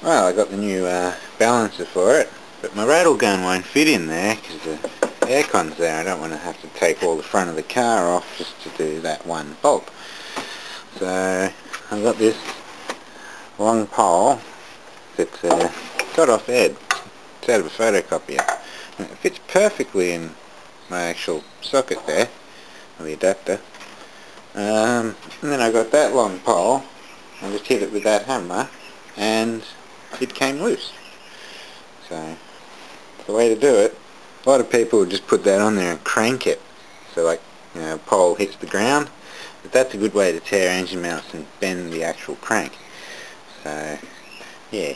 Well, I got the new balancer for it, but my rattle gun won't fit in there because the aircon's there. I don't want to have to take all the front of the car off just to do that one bolt. So I've got this long pole that's got off Ed. It's out of a photocopier. And it fits perfectly in my actual socket there, or the adapter. And then I got that long pole. I just hit it with that hammer and it came loose. So the way to do it, a lot of people would just put that on there and crank it. So like, you know, a pole hits the ground. But that's a good way to tear engine mounts and bend the actual crank. So yeah,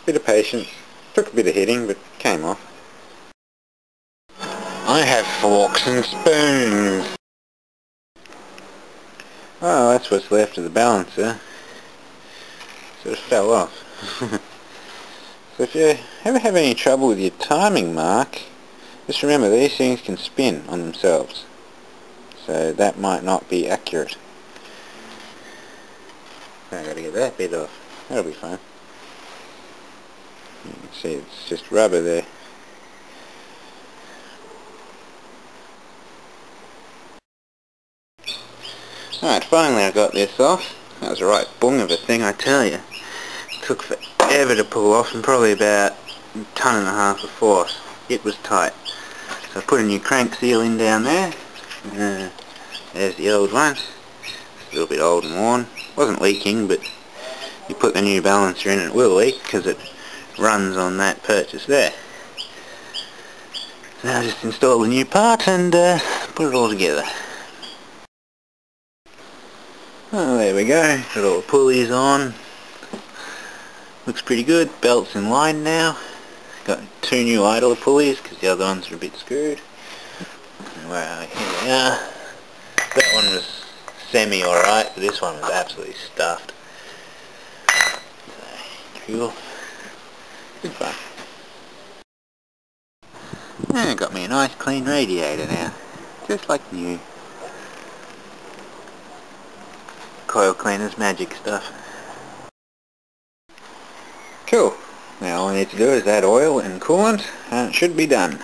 bit of patience. Took a bit of hitting, but came off. I have forks and spoons. Oh, that's what's left of the balancer. Sort of fell off. So if you ever have any trouble with your timing mark, just remember these things can spin on themselves. So that might not be accurate. Now I've got to get that bit off. That'll be fine. You can see it's just rubber there. Alright, finally I got this off. That was a right bung of a thing, I tell you. It took forever to pull off and probably about a ton and a half of force. It was tight. So I put a new crank seal in down there. There's the old one. It's a little bit old and worn. Wasn't leaking, but you put the new balancer in and it will leak because it runs on that purchase there. So now I just install the new part and put it all together. Oh, there we go. Got all the pulleys on. Looks pretty good. Belt's in line now. Got two new idler pulleys because the other ones are a bit screwed. Well, here we are. That one was semi alright, but this one was absolutely stuffed. So, cool. Good fun. And it got me a nice clean radiator now. Just like new. Coil cleaner's magic stuff. Cool. Now all I need to do is add oil and coolant and it should be done.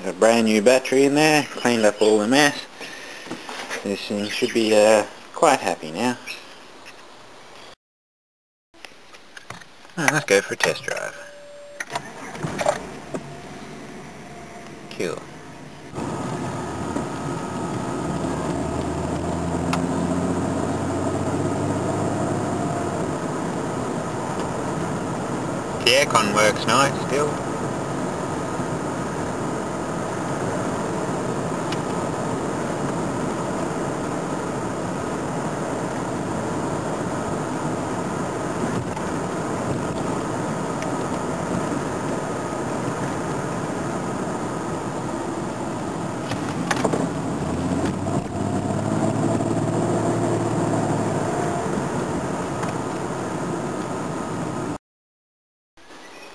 Got a brand new battery in there, cleaned up all the mess. This thing should be quite happy now. Let's go for a test drive. Cool. The aircon works nice still.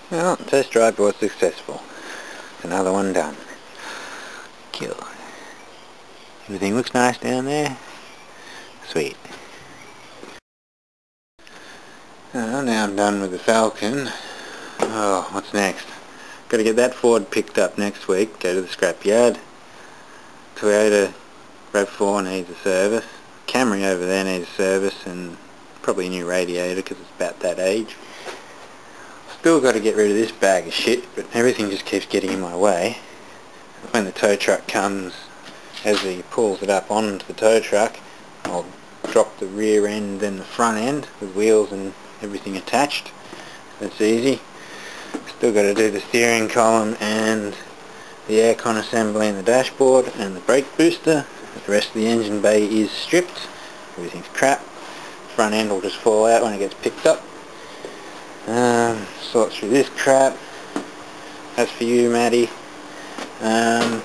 Well, test drive was successful. Another one done. Cool. Everything looks nice down there. Sweet. Now I'm done with the Falcon. Oh, what's next? Got to get that Ford picked up next week. Go to the scrapyard. Toyota RAV4 needs a service. Camry over there needs a service and probably a new radiator because it's about that age. Still got to get rid of this bag of shit, but everything just keeps getting in my way. When the tow truck comes, as he pulls it up onto the tow truck, I'll drop the rear end and the front end with wheels and everything attached. That's easy. Still got to do the steering column and the aircon assembly and the dashboard and the brake booster. The rest of the engine bay is stripped. Everything's crap. Front end will just fall out when it gets picked up. Sort through this crap. That's for you, Maddie. Got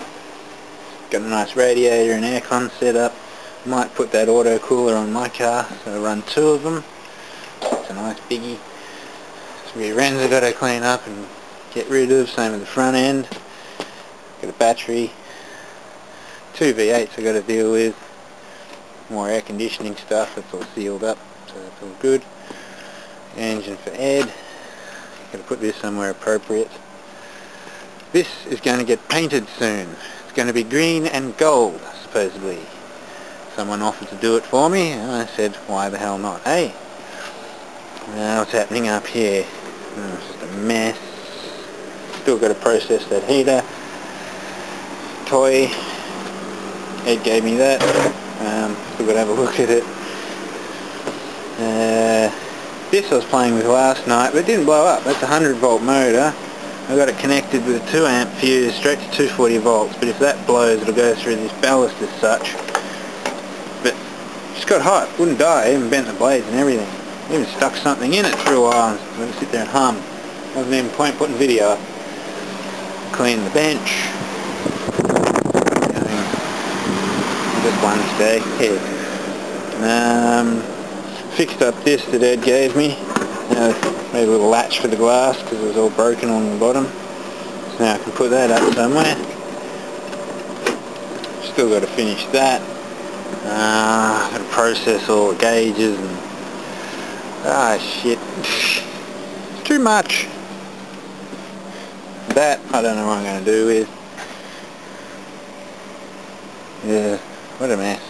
a nice radiator and aircon set up. Might put that auto cooler on my car, so I run two of them. It's a nice biggie. Some rear ends I've got to clean up and get rid of. Same with the front end. Got a battery. Two V8s I've got to deal with. More air conditioning stuff. It's all sealed up, so that's all good. Engine for Ed. Gotta put this somewhere appropriate. This is going to get painted soon. It's going to be green and gold, supposedly. Someone offered to do it for me, and I said, why the hell not, eh? Now what's happening up here? Oh, it's just a mess. Still got to process that heater. Toy. Ed gave me that. Still got to have a look at it. This I was playing with last night, but it didn't blow up. That's a 100-volt motor. I got it connected with a 2-amp fuse straight to 240 volts, but if that blows it'll go through this ballast as such. But it just got hot, wouldn't die, I even bent the blades and everything. I even stuck something in it for a while and let it sit there and hum. Wasn't even point putting video up. Cleaned the bench. Just one today. Fixed up this that Ed gave me. Made a little latch for the glass because it was all broken on the bottom. So now I can put that up somewhere. Still got to finish that. Got to process all the gauges and shit. It's too much. That I don't know what I'm going to do with. Yeah, what a mess.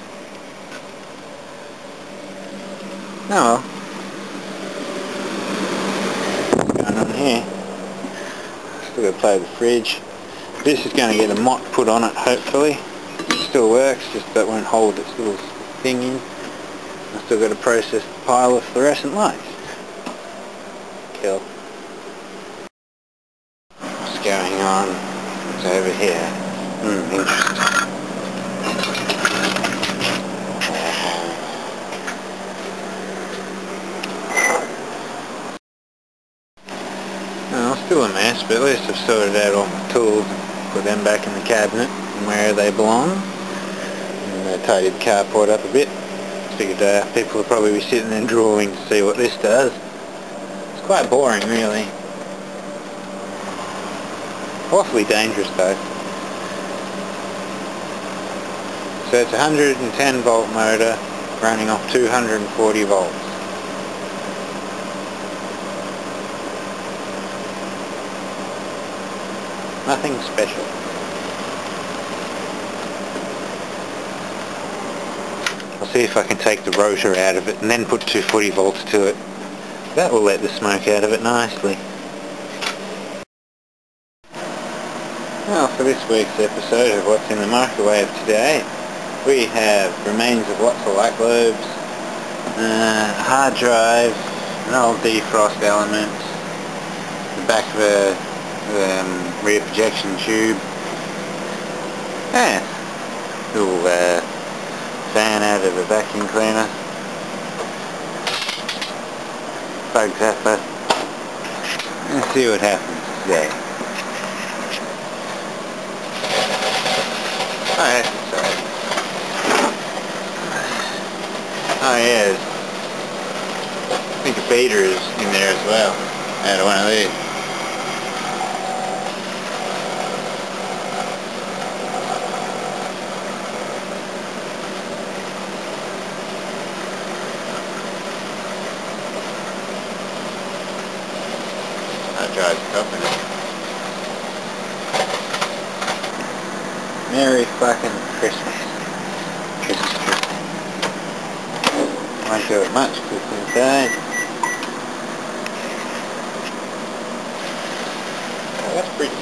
Oh well. What's going on here? Still got to play with the fridge. This is going to get a mott put on it, hopefully. It still works, just that won't hold its little thing in. I've still got to process the pile of fluorescent lights. Kill. What's going on? It's over here. Interesting. Well, still a mess, but at least I've sorted out all my tools and put them back in the cabinet and where they belong. And I tidied the carport up a bit. Figured people will probably be sitting there drawing to see what this does. It's quite boring, really. Awfully dangerous, though. So it's a 110 volt motor running off 240 volts. Nothing special. I'll see if I can take the rotor out of it and then put 240 volts to it. That will let the smoke out of it nicely. Well, for this week's episode of What's in the Microwave today, we have remains of lots of light globes, a hard drive, an old defrost element, the back of a rear projection tube, little fan out of a vacuum cleaner, bug zapper. Let's see what happens today. Oh yeah, sorry. Oh yeah, I think a beater is in there as well, out of one of these. That drives up in it. Merry fucking Christmas. Won't do it much because it's inside. Oh, that's pretty.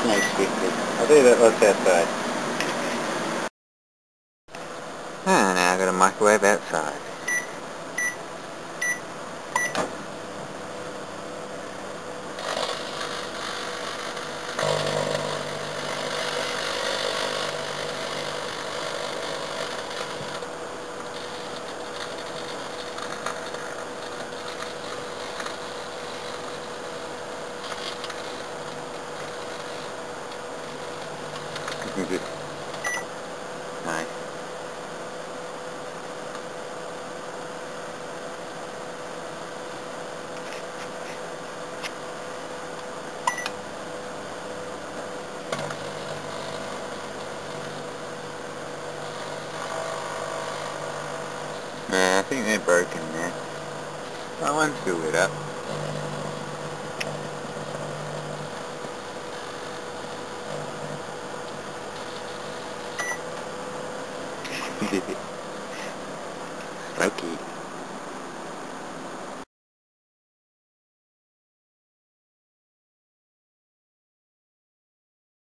Smoke's good. I'll do that lots outside. Now I've got a microwave outside. Nice. That one's still lit up.